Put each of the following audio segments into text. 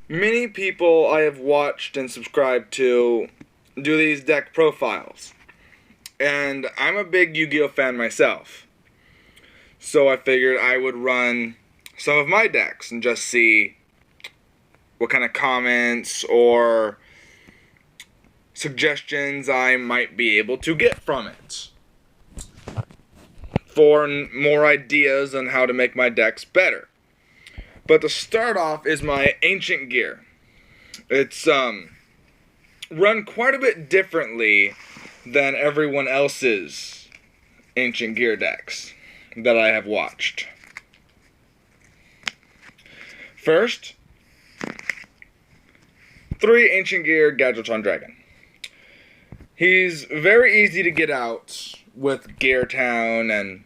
Many people I have watched and subscribed to do these deck profiles. And I'm a big Yu-Gi-Oh fan myself. So I figured I would run some of my decks and just see what kind of comments or suggestions I might be able to get from it. For more ideas on how to make my decks better. But to start off is my Ancient Gear. It's run quite a bit differently than everyone else's Ancient Gear decks that I have watched. First, 3 Ancient Gear Yugioh Dragon. He's very easy to get out with Gear Town and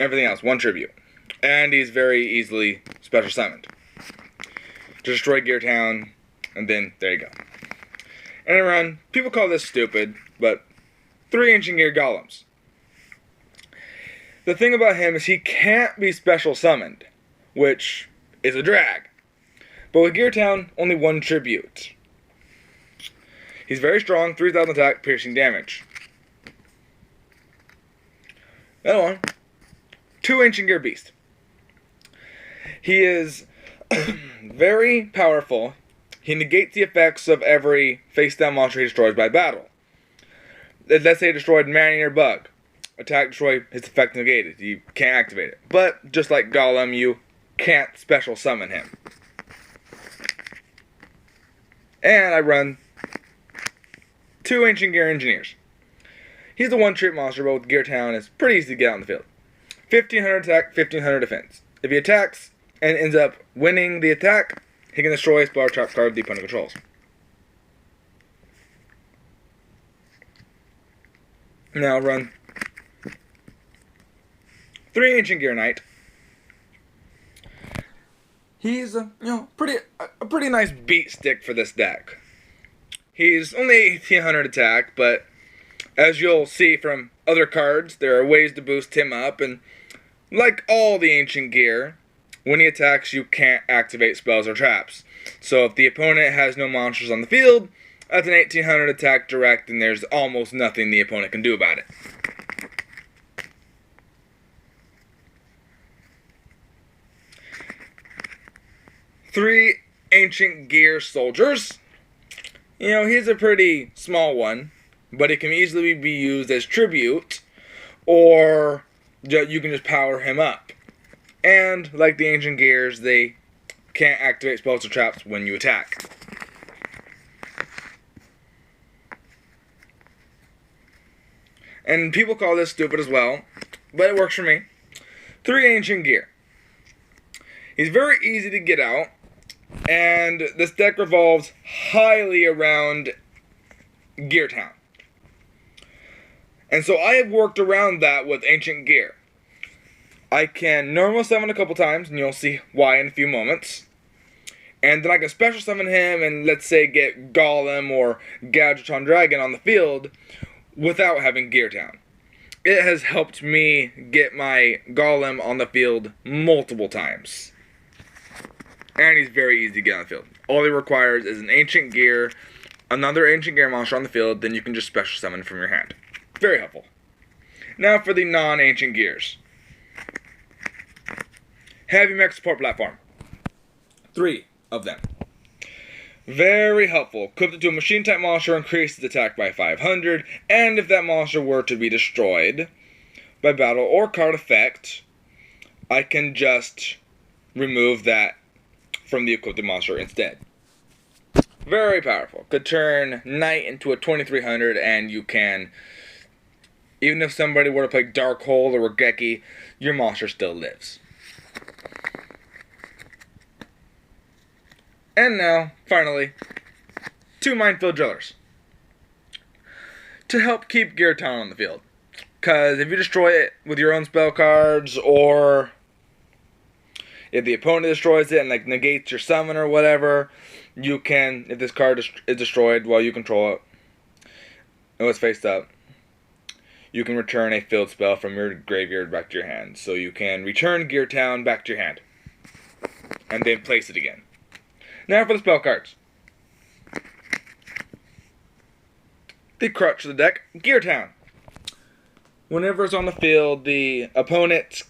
everything else, 1 tribute. And he's very easily special summoned. Destroy Gear Town, and then there you go. And I run, people call this stupid, but 3 Ancient Gear Golems. The thing about him is he can't be special summoned, which is a drag. But with Gear Town, only 1 tribute. He's very strong, 3,000 attack, piercing damage. Another one, 2 Ancient Gear Beast. He is very powerful. He negates the effects of every face-down monster he destroys by battle. Let's say he destroyed Manny or Bug. Attack, destroy, his effect negated. You can't activate it. But, just like Golem, you can't special summon him. And I run 2 Ancient Gear Engineers. He's the 1 trip monster, but with Gear Town, it's pretty easy to get out in the field. 1,500 attack, 1,500 defense. If he attacks and ends up winning the attack, he can destroy a spell or trap card the opponent controls. Now run 3 Ancient Gear Knight. He's a pretty nice beat stick for this deck. He's only 1,800 attack, but as you'll see from other cards, there are ways to boost him up, and like all the Ancient Gear, when he attacks, you can't activate spells or traps. So if the opponent has no monsters on the field, that's an 1,800 attack direct, and there's almost nothing the opponent can do about it. Three Ancient Gear Soldiers. He's a pretty small one, but it can easily be used as tribute, or you can just power him up. And, like the Ancient Gears, they can't activate spells or traps when you attack. And people call this stupid as well, but it works for me. 3 Ancient Gear. He's very easy to get out, and this deck revolves highly around Gear Town. And so I have worked around that with Ancient Gear. I can normal summon a couple times, and you'll see why in a few moments. And then I can special summon him and, let's say, get Golem or Yugioh Dragon on the field without having Gear Town. It has helped me get my Golem on the field multiple times. And he's very easy to get on the field. All he requires is an Ancient Gear, another Ancient Gear monster on the field, then you can just special summon from your hand. Very helpful. Now for the non-Ancient Gears. Heavy Mech Support Platform. 3 of them. Very helpful. Equipped it to a machine type monster, increases attack by 500, and if that monster were to be destroyed by battle or card effect, I can just remove that from the equipped monster instead. Very powerful. Could turn Knight into a 2300, and you can, even if somebody were to play Darkhold or Regeki, your monster still lives. And now, finally, 2 Minefield Drillers. To help keep Gear Town on the field. Because if you destroy it with your own spell cards, or if the opponent destroys it and negates your summon or whatever, you can, if this card is destroyed while you control it, and it's faced up, you can return a field spell from your graveyard back to your hand. So you can return Gear Town back to your hand, and then place it again. Now for the spell cards. The crutch of the deck, Gear Town. Whenever it's on the field, the opponent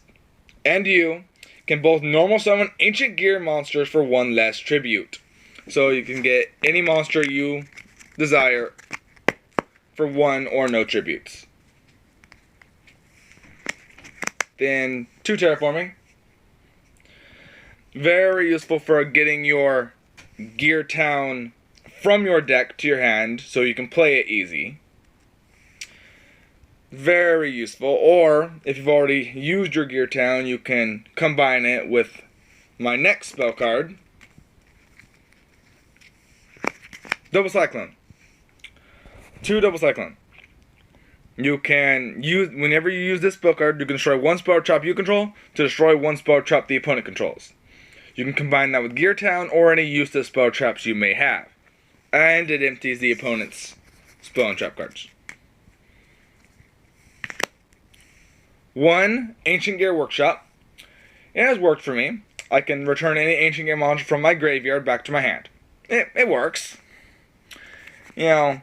and you can both normal summon ancient gear monsters for one less tribute. So you can get any monster you desire for one or no tributes. Then 2 terraforming. Very useful for getting your Gear Town from your deck to your hand so you can play it easy. Very useful. Or if you've already used your Gear Town, you can combine it with my next spell card, Double Cyclone. 2 Double Cyclone. You can use, whenever you use this spell card, you can destroy 1 spell trap you control to destroy 1 spell trap the opponent controls. You can combine that with Gear Town or any useless spell traps you may have. And it empties the opponent's spell and trap cards. 1 Ancient Gear Workshop. It has worked for me. I can return any Ancient Gear monster from my graveyard back to my hand. It works. You know,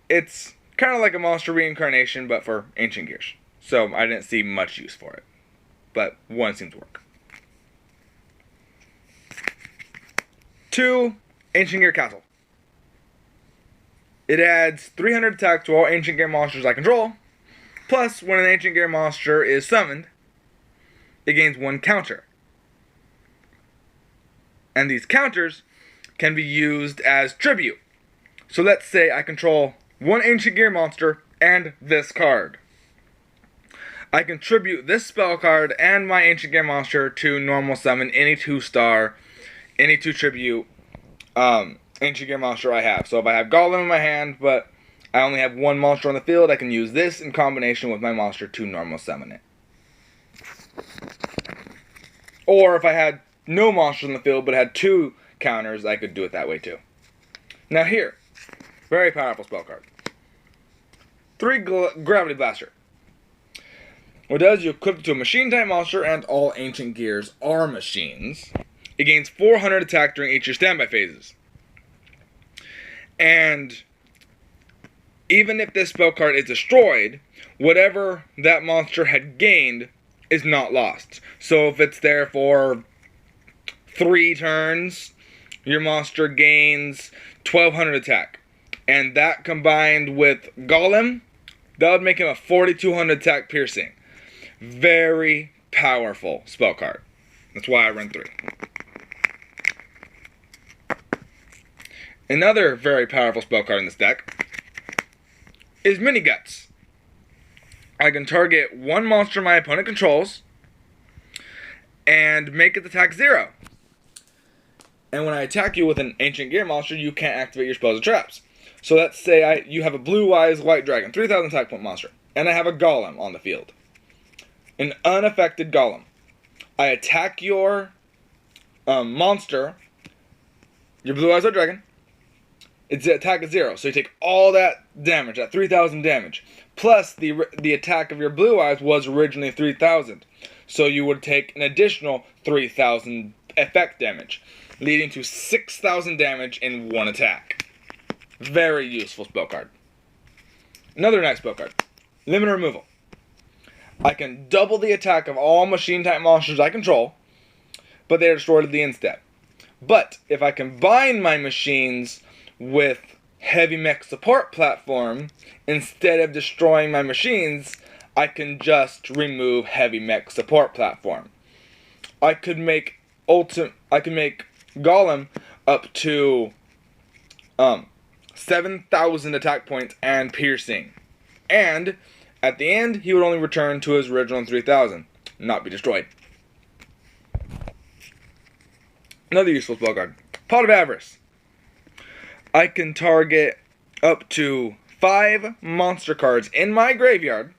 it's kind of like a monster reincarnation, but for Ancient Gears. So I didn't see much use for it. But 1 seems to work. 2 Ancient Gear Castle. It adds 300 attack to all Ancient Gear monsters I control. Plus, when an Ancient Gear monster is summoned, it gains 1 counter. And these counters can be used as tribute. So let's say I control 1 Ancient Gear monster and this card. I contribute this spell card and my Ancient Gear monster to normal summon any 2-star, any 2 tribute Ancient Gear monster I have. So if I have Golem in my hand, but I only have 1 monster on the field, I can use this in combination with my monster to normal summon it. Or if I had no monsters on the field but had 2 counters, I could do it that way too. Now here, very powerful spell card. 3 Gravity Blaster. What it does, you equip it to a machine type monster, and all Ancient Gears are machines. It gains 400 attack during each of your standby phases. And even if this spell card is destroyed, whatever that monster had gained is not lost. So if it's there for 3 turns, your monster gains 1200 attack. And that combined with Golem, that would make him a 4200 attack piercing. Very powerful spell card. That's why I run 3. Another very powerful spell card in this deck is Mini Guts. I can target 1 monster my opponent controls and make its attack 0. And when I attack you with an Ancient Gear monster, you can't activate your spells or traps. So let's say you have a Blue Eyes White Dragon, 3000 attack point monster, and I have a Golem on the field. An unaffected Golem. I attack your monster, your Blue Eyes White Dragon. Its attack is 0, so you take all that damage, that 3000 damage. Plus, the attack of your Blue Eyes was originally 3000. So you would take an additional 3000 effect damage, leading to 6000 damage in 1 attack. Very useful spell card. Another nice spell card. Limit Removal. I can double the attack of all machine-type monsters I control, but they are destroyed at the end step. But if I combine my machines with Heavy Mech Support Platform, instead of destroying my machines, I can just remove Heavy Mech Support Platform. I could make Golem up to 7,000 attack points and piercing. And at the end, he would only return to his original 3,000, not be destroyed. Another useful spell card, Pot of Avarice. I can target up to 5 monster cards in my graveyard,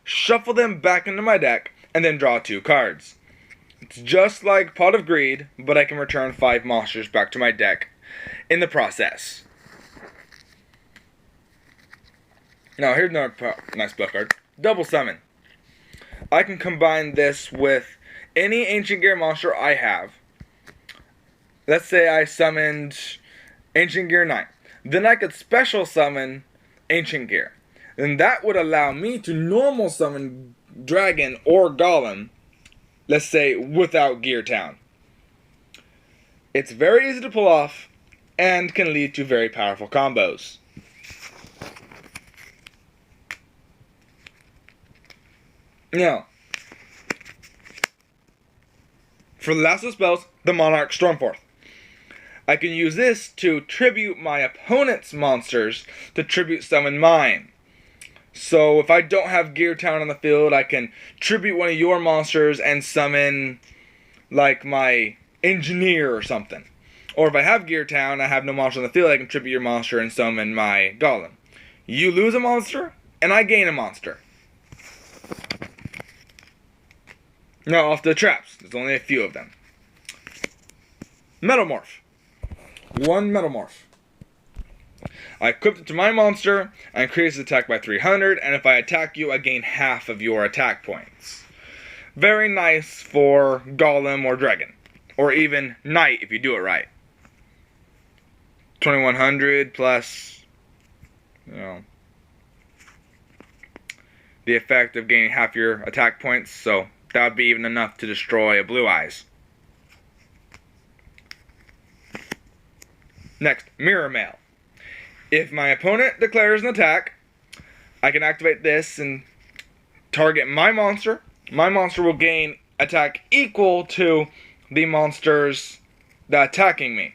shuffle them back into my deck, and then draw 2 cards. It's just like Pot of Greed, but I can return 5 monsters back to my deck in the process. Now here's another nice spell card, Double Summon. I can combine this with any Ancient Gear monster I have, let's say I summoned Ancient Gear 9. Then I could special summon Ancient Gear. And that would allow me to normal summon Dragon or Golem, let's say without Gear Town. It's very easy to pull off and can lead to very powerful combos. Now, for the last of the spells, the Monarch Stormforth. I can use this to tribute my opponent's monsters to tribute summon mine. So if I don't have Gear Town on the field, I can tribute one of your monsters and summon like my Engineer or something. Or if I have Gear Town, I have no monster on the field, I can tribute your monster and summon my Golem. You lose a monster, and I gain a monster. Now off to the traps. There's only a few of them. Metamorph. One Metamorph. I equipped it to my monster and increase the attack by 300, and if I attack you, I gain half of your attack points. Very nice for Golem or Dragon. Or even Knight if you do it right. 2100 plus, the effect of gaining half your attack points, so that would be even enough to destroy a Blue Eyes. Next, Mirror Mail. If my opponent declares an attack, I can activate this and target my monster. My monster will gain attack equal to the monsters that are attacking me.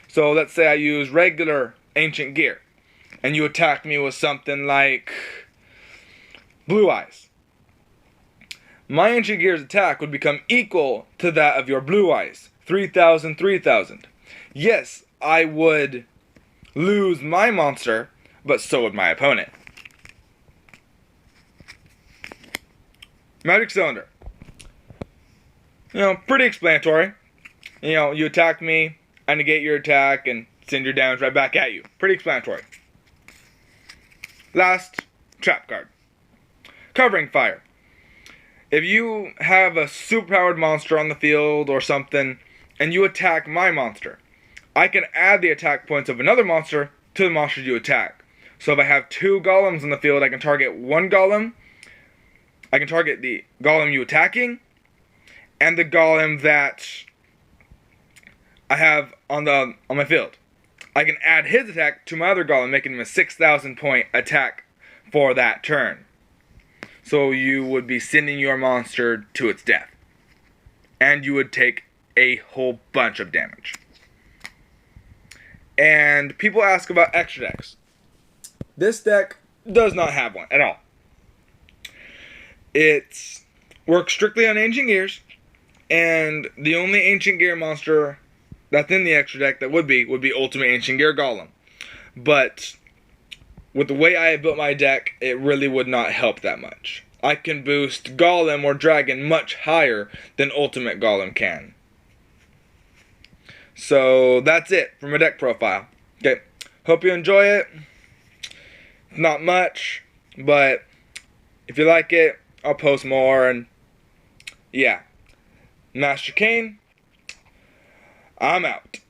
So let's say I use regular Ancient Gear, and you attack me with something like Blue Eyes. My Ancient Gear's attack would become equal to that of your Blue Eyes. 3,000, 3,000. Yes, I would lose my monster, but so would my opponent. Magic Cylinder. Pretty explanatory. You attack me, I negate your attack, and send your damage right back at you. Pretty explanatory. Last, Trap card. Covering Fire. If you have a superpowered monster on the field or something, and you attack my monster, I can add the attack points of another monster to the monster you attack. So if I have 2 golems in the field, I can target one golem. I can target the golem you attacking, and the golem that I have on my field. I can add his attack to my other golem, making him a 6,000 point attack for that turn. So you would be sending your monster to its death. And you would take a whole bunch of damage. And people ask about extra decks. This deck does not have one at all. It works strictly on Ancient Gears, and the only Ancient Gear monster that's in the extra deck that would be Ultimate Ancient Gear Golem. But with the way I have built my deck, it really would not help that much. I can boost Golem or Dragon much higher than Ultimate Golem can. So that's it for my deck profile. Okay, hope you enjoy it. Not much, but if you like it, I'll post more, and yeah. Master Kane, I'm out.